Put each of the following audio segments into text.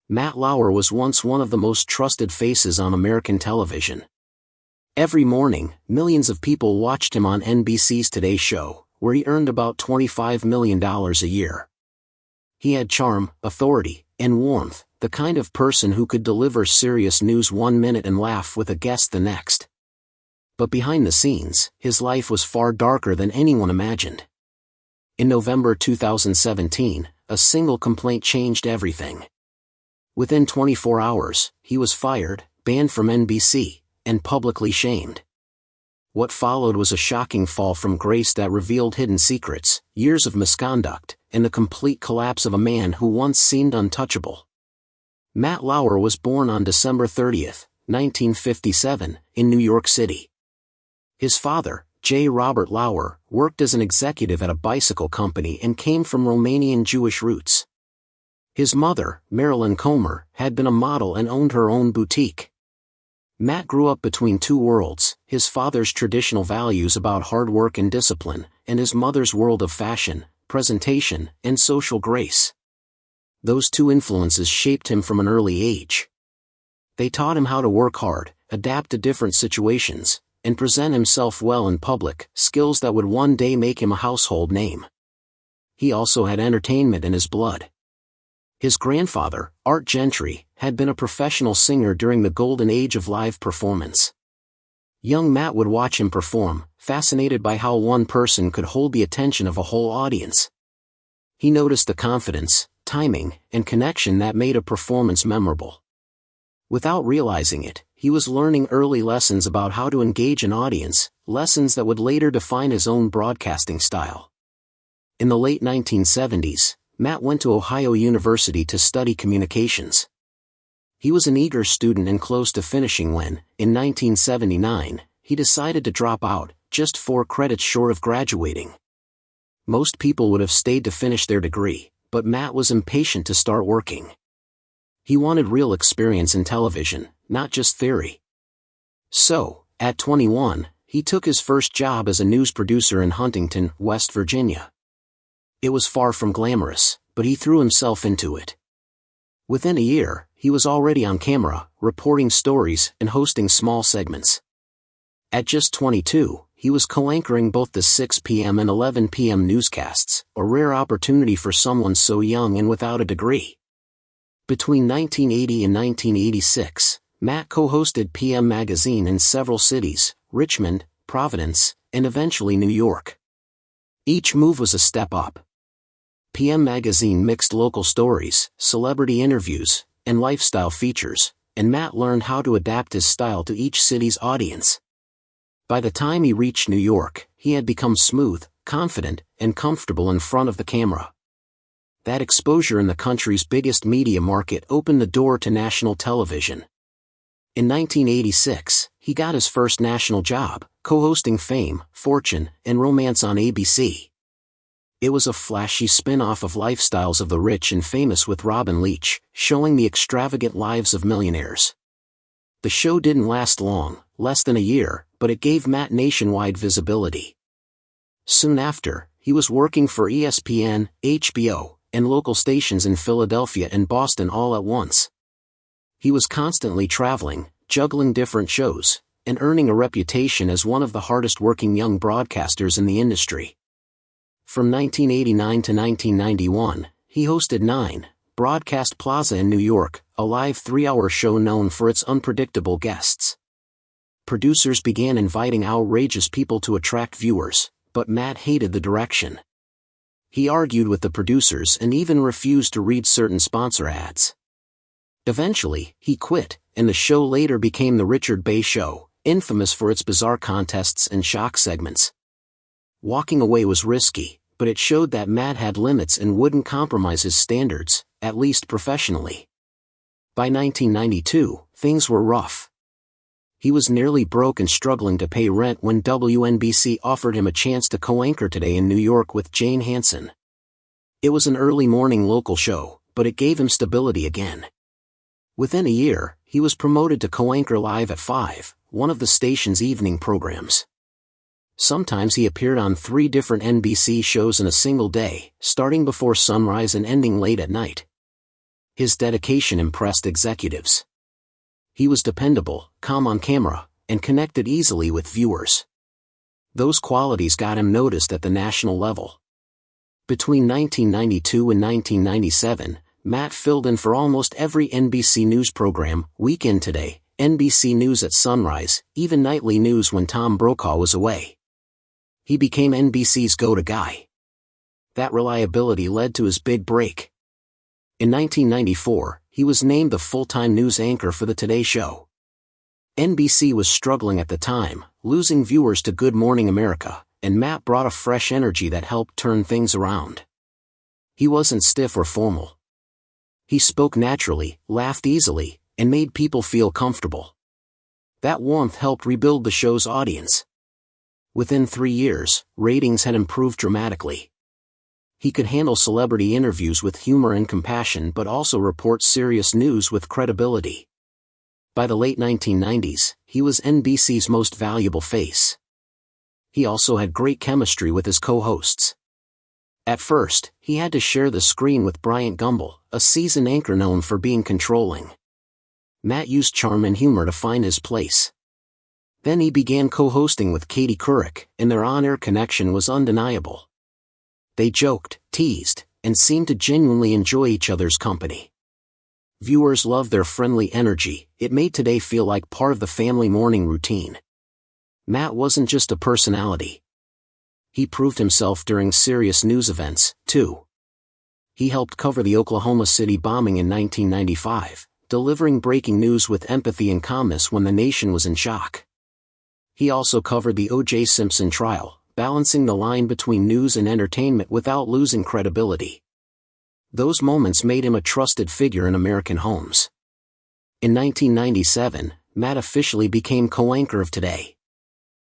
Matt Lauer was once one of the most trusted faces on American television. Every morning, millions of people watched him on NBC's Today Show, where he earned about $25 million a year. He had charm, authority, and warmth, the kind of person who could deliver serious news one minute and laugh with a guest the next. But behind the scenes, his life was far darker than anyone imagined. In November 2017, a single complaint changed everything. Within 24 hours, he was fired, banned from NBC, and publicly shamed. What followed was a shocking fall from grace that revealed hidden secrets, years of misconduct, and the complete collapse of a man who once seemed untouchable. Matt Lauer was born on December 30, 1957, in New York City. His father, J. Robert Lauer, worked as an executive at a bicycle company and came from Romanian Jewish roots. His mother, Marilyn Comer, had been a model and owned her own boutique. Matt grew up between two worlds, his father's traditional values about hard work and discipline, and his mother's world of fashion, presentation, and social grace. Those two influences shaped him from an early age. They taught him how to work hard, adapt to different situations, and present himself well in public, skills that would one day make him a household name. He also had entertainment in his blood. His grandfather, Art Gentry, had been a professional singer during the golden age of live performance. Young Matt would watch him perform, fascinated by how one person could hold the attention of a whole audience. He noticed the confidence, timing, and connection that made a performance memorable. Without realizing it, he was learning early lessons about how to engage an audience, lessons that would later define his own broadcasting style. In the late 1970s, Matt went to Ohio University to study communications. He was an eager student and close to finishing when, in 1979, he decided to drop out, just 4 credits short of graduating. Most people would have stayed to finish their degree, but Matt was impatient to start working. He wanted real experience in television, not just theory. So, at 21, he took his first job as a news producer in Huntington, West Virginia. It was far from glamorous, but he threw himself into it. Within a year, he was already on camera, reporting stories and hosting small segments. At just 22, he was co-anchoring both the 6 p.m. and 11 p.m. newscasts, a rare opportunity for someone so young and without a degree. Between 1980 and 1986, Matt co-hosted PM Magazine in several cities, Richmond, Providence, and eventually New York. Each move was a step up. PM Magazine mixed local stories, celebrity interviews, and lifestyle features, and Matt learned how to adapt his style to each city's audience. By the time he reached New York, he had become smooth, confident, and comfortable in front of the camera. That exposure in the country's biggest media market opened the door to national television. In 1986, he got his first national job, co-hosting Fame, Fortune, and Romance on ABC. It was a flashy spin-off of Lifestyles of the Rich and Famous with Robin Leach, showing the extravagant lives of millionaires. The show didn't last long, less than a year, but it gave Matt nationwide visibility. Soon after, he was working for ESPN, HBO, and local stations in Philadelphia and Boston all at once. He was constantly traveling, juggling different shows, and earning a reputation as one of the hardest-working young broadcasters in the industry. From 1989 to 1991, he hosted 9, Broadcast Plaza in New York, a live 3-hour show known for its unpredictable guests. Producers began inviting outrageous people to attract viewers, but Matt hated the direction. He argued with the producers and even refused to read certain sponsor ads. Eventually, he quit, and the show later became The Richard Bey Show, infamous for its bizarre contests and shock segments. Walking away was risky, but it showed that Matt had limits and wouldn't compromise his standards, at least professionally. By 1992, things were rough. He was nearly broke and struggling to pay rent when WNBC offered him a chance to co-anchor Today in New York with Jane Hansen. It was an early morning local show, but it gave him stability again. Within a year, he was promoted to co-anchor Live at 5, one of the station's evening programs. Sometimes he appeared on 3 different NBC shows in a single day, starting before sunrise and ending late at night. His dedication impressed executives. He was dependable, calm on camera, and connected easily with viewers. Those qualities got him noticed at the national level. Between 1992 and 1997, Matt filled in for almost every NBC News program, Weekend Today, NBC News at Sunrise, even nightly news when Tom Brokaw was away. He became NBC's go-to guy. That reliability led to his big break. In 1994, he was named the full-time news anchor for the Today Show. NBC was struggling at the time, losing viewers to Good Morning America, and Matt brought a fresh energy that helped turn things around. He wasn't stiff or formal. He spoke naturally, laughed easily, and made people feel comfortable. That warmth helped rebuild the show's audience. Within 3 years, ratings had improved dramatically. He could handle celebrity interviews with humor and compassion but also report serious news with credibility. By the late 1990s, he was NBC's most valuable face. He also had great chemistry with his co-hosts. At first, he had to share the screen with Bryant Gumbel, a seasoned anchor known for being controlling. Matt used charm and humor to find his place. Then he began co-hosting with Katie Couric, and their on-air connection was undeniable. They joked, teased, and seemed to genuinely enjoy each other's company. Viewers loved their friendly energy. It made Today feel like part of the family morning routine. Matt wasn't just a personality. He proved himself during serious news events, too. He helped cover the Oklahoma City bombing in 1995, delivering breaking news with empathy and calmness when the nation was in shock. He also covered the O.J. Simpson trial, balancing the line between news and entertainment without losing credibility. Those moments made him a trusted figure in American homes. In 1997, Matt officially became co-anchor of Today.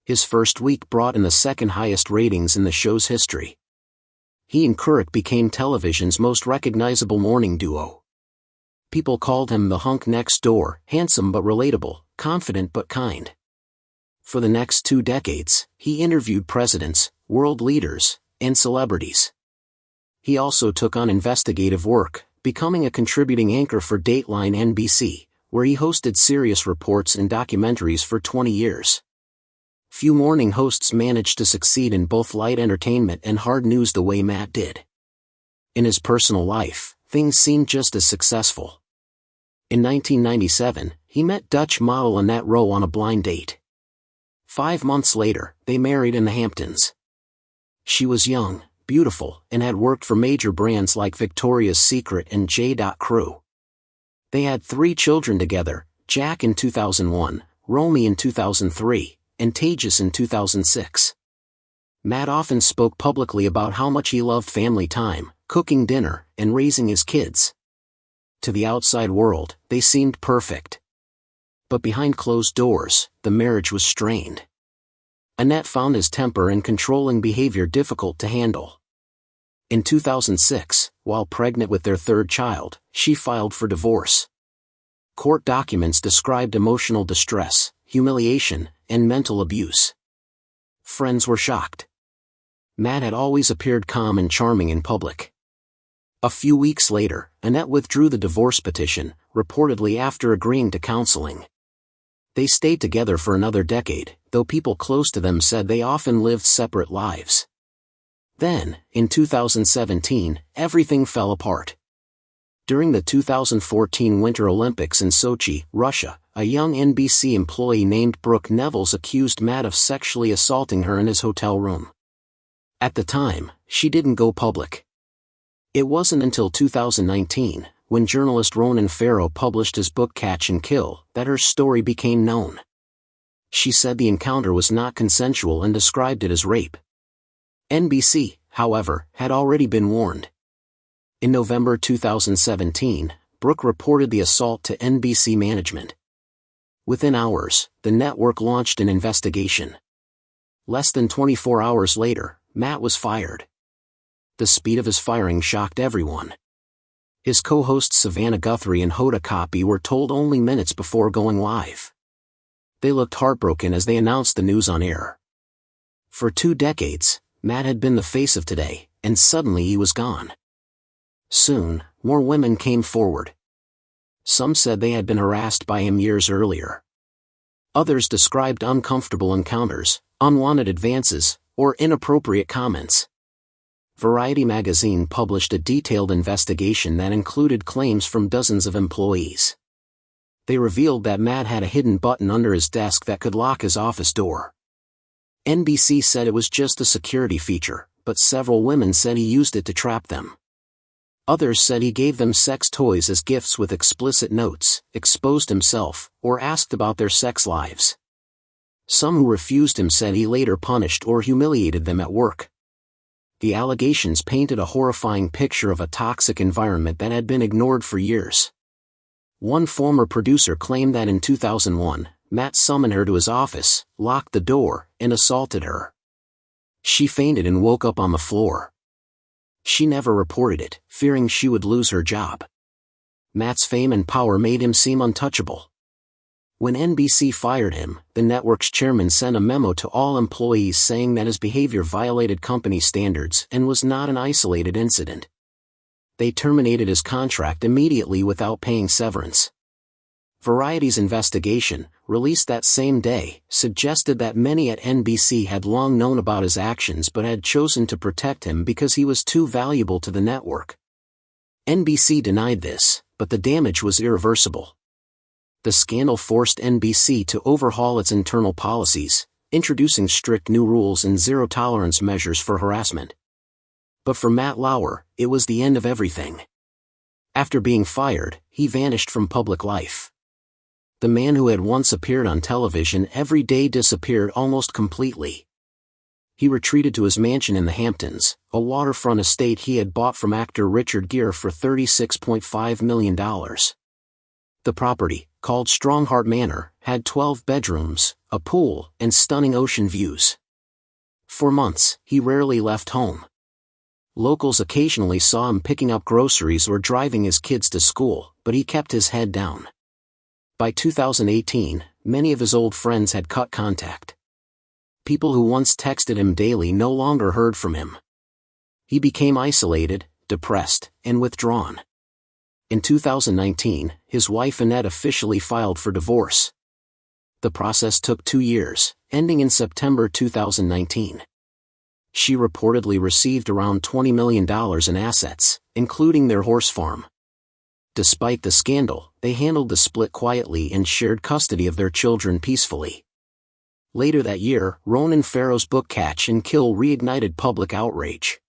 His first week brought in the second highest ratings in the show's history. He and Couric became television's most recognizable morning duo. People called him the hunk next door, handsome but relatable, confident but kind. For the next 2 decades, he interviewed presidents, world leaders, and celebrities. He also took on investigative work, becoming a contributing anchor for Dateline NBC, where he hosted serious reports and documentaries for 20 years. Few morning hosts managed to succeed in both light entertainment and hard news the way Matt did. In his personal life, things seemed just as successful. In 1997, he met Dutch model Annette Rowe on a blind date. 5 months later, they married in the Hamptons. She was young, beautiful, and had worked for major brands like Victoria's Secret and J.Crew. They had 3 children together, Jack in 2001, Romy in 2003, and Tejas in 2006. Matt often spoke publicly about how much he loved family time, cooking dinner, and raising his kids. To the outside world, they seemed perfect. But behind closed doors, the marriage was strained. Annette found his temper and controlling behavior difficult to handle. In 2006, while pregnant with their 3rd child, she filed for divorce. Court documents described emotional distress, humiliation, and mental abuse. Friends were shocked. Matt had always appeared calm and charming in public. A few weeks later, Annette withdrew the divorce petition, reportedly after agreeing to counseling. They stayed together for another decade, though people close to them said they often lived separate lives. Then, in 2017, everything fell apart. During the 2014 Winter Olympics in Sochi, Russia, a young NBC employee named Brooke Nevels accused Matt of sexually assaulting her in his hotel room. At the time, she didn't go public. It wasn't until 2019, when journalist Ronan Farrow published his book Catch and Kill, that her story became known. She said the encounter was not consensual and described it as rape. NBC, however, had already been warned. In November 2017, Brooke reported the assault to NBC management. Within hours, the network launched an investigation. Less than 24 hours later, Matt was fired. The speed of his firing shocked everyone. His co-hosts Savannah Guthrie and Hoda Kotb were told only minutes before going live. They looked heartbroken as they announced the news on air. For 2 decades, Matt had been the face of Today, and suddenly he was gone. Soon, more women came forward. Some said they had been harassed by him years earlier. Others described uncomfortable encounters, unwanted advances, or inappropriate comments. Variety magazine published a detailed investigation that included claims from dozens of employees. They revealed that Matt had a hidden button under his desk that could lock his office door. NBC said it was just a security feature, but several women said he used it to trap them. Others said he gave them sex toys as gifts with explicit notes, exposed himself, or asked about their sex lives. Some who refused him said he later punished or humiliated them at work. The allegations painted a horrifying picture of a toxic environment that had been ignored for years. One former producer claimed that in 2001, Matt summoned her to his office, locked the door, and assaulted her. She fainted and woke up on the floor. She never reported it, fearing she would lose her job. Matt's fame and power made him seem untouchable. When NBC fired him, the network's chairman sent a memo to all employees saying that his behavior violated company standards and was not an isolated incident. They terminated his contract immediately without paying severance. Variety's investigation, released that same day, suggested that many at NBC had long known about his actions but had chosen to protect him because he was too valuable to the network. NBC denied this, but the damage was irreversible. The scandal forced NBC to overhaul its internal policies, introducing strict new rules and zero-tolerance measures for harassment. But for Matt Lauer, it was the end of everything. After being fired, he vanished from public life. The man who had once appeared on television every day disappeared almost completely. He retreated to his mansion in the Hamptons, a waterfront estate he had bought from actor Richard Gere for $36.5 million. The property, called Strongheart Manor, had 12 bedrooms, a pool, and stunning ocean views. For months, he rarely left home. Locals occasionally saw him picking up groceries or driving his kids to school, but he kept his head down. By 2018, many of his old friends had cut contact. People who once texted him daily no longer heard from him. He became isolated, depressed, and withdrawn. In 2019, his wife Annette officially filed for divorce. The process took 2 years, ending in September 2019. She reportedly received around $20 million in assets, including their horse farm. Despite the scandal, they handled the split quietly and shared custody of their children peacefully. Later that year, Ronan Farrow's book Catch and Kill reignited public outrage.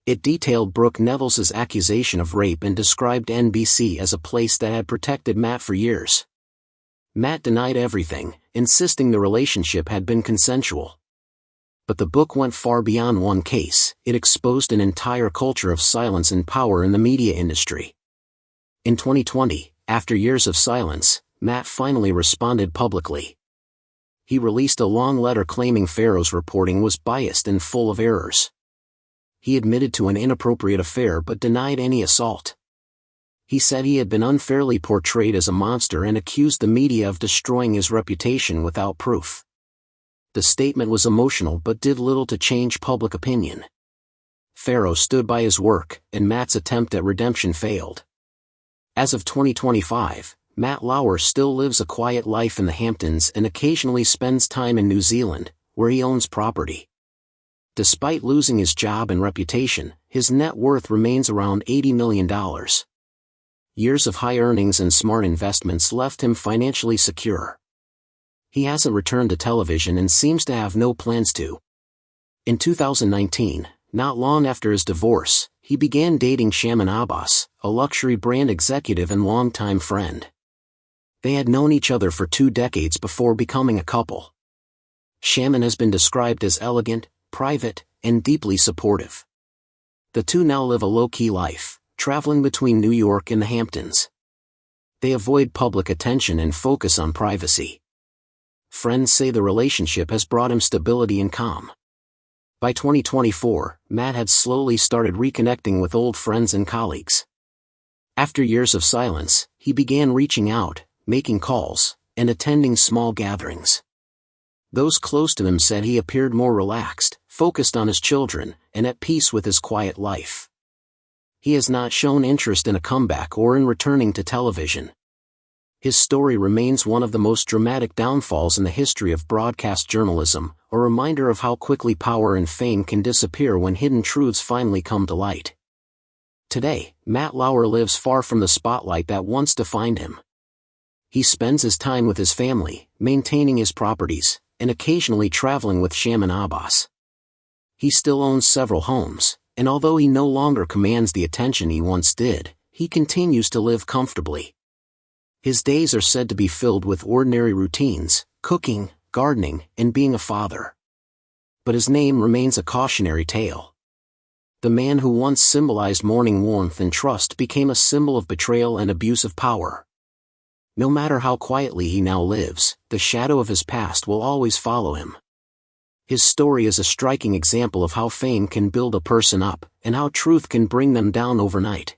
It detailed Brooke Neville's accusation of rape and described NBC as a place that had protected Matt for years. Matt denied everything, insisting the relationship had been consensual. But the book went far beyond one case. It exposed an entire culture of silence and power in the media industry. In 2020, after years of silence, Matt finally responded publicly. He released a long letter claiming Farrow's reporting was biased and full of errors. He admitted to an inappropriate affair but denied any assault. He said he had been unfairly portrayed as a monster and accused the media of destroying his reputation without proof. The statement was emotional but did little to change public opinion. Farrow stood by his work, and Matt's attempt at redemption failed. As of 2025, Matt Lauer still lives a quiet life in the Hamptons and occasionally spends time in New Zealand, where he owns property. Despite losing his job and reputation, his net worth remains around $80 million. Years of high earnings and smart investments left him financially secure. He hasn't returned to television and seems to have no plans to. In 2019, not long after his divorce, he began dating Shaman Abbas, a luxury brand executive and longtime friend. They had known each other for 2 decades before becoming a couple. Shaman has been described as elegant, private, and deeply supportive. The two now live a low-key life, traveling between New York and the Hamptons. They avoid public attention and focus on privacy. Friends say the relationship has brought him stability and calm. By 2024, Matt had slowly started reconnecting with old friends and colleagues. After years of silence, he began reaching out, making calls, and attending small gatherings. Those close to him said he appeared more relaxed, focused on his children, and at peace with his quiet life. he has not shown interest in a comeback or in returning to television. His story remains one of the most dramatic downfalls in the history of broadcast journalism, a reminder of how quickly power and fame can disappear when hidden truths finally come to light. Today, Matt Lauer lives far from the spotlight that once defined him. He spends his time with his family, maintaining his properties, and occasionally traveling with Shaman Abbas. He still owns several homes, and although he no longer commands the attention he once did, he continues to live comfortably. His days are said to be filled with ordinary routines, cooking, gardening, and being a father. But his name remains a cautionary tale. The man who once symbolized morning warmth and trust became a symbol of betrayal and abuse of power. No matter how quietly he now lives, the shadow of his past will always follow him. His story is a striking example of how fame can build a person up, and how truth can bring them down overnight.